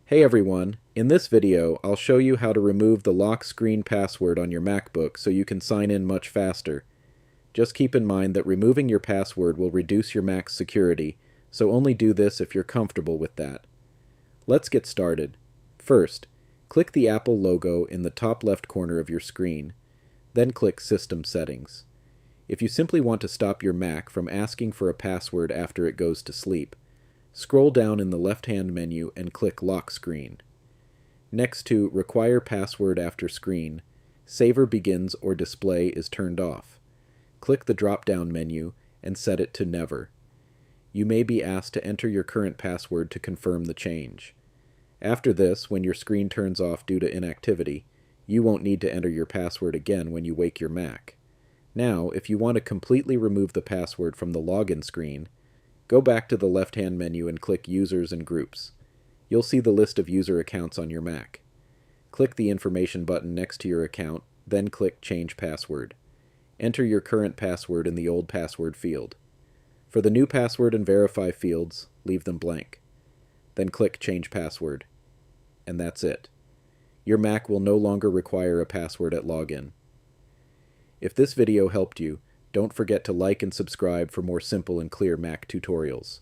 Hey everyone, in this video I'll show you how to remove the lock screen password on your MacBook so you can sign in much faster. Just keep in mind that removing your password will reduce your Mac's security, so only do this if you're comfortable with that. Let's get started. First, click the Apple logo in the top left corner of your screen, then click System Settings. If you simply want to stop your Mac from asking for a password after it goes to sleep, scroll down in the left-hand menu and click Lock Screen. Next to Require Password After Screen, Saver Begins or Display is turned off. Click the drop-down menu and set it to Never. You may be asked to enter your current password to confirm the change. After this, when your screen turns off due to inactivity, you won't need to enter your password again when you wake your Mac. Now, if you want to completely remove the password from the login screen, go back to the left-hand menu and click Users and Groups. You'll see the list of user accounts on your Mac. Click the Information button next to your account, then click Change Password. Enter your current password in the old password field. For the new password and verify fields, leave them blank. Then click Change Password. And that's it. Your Mac will no longer require a password at login. If this video helped you, don't forget to like and subscribe for more simple and clear Mac tutorials.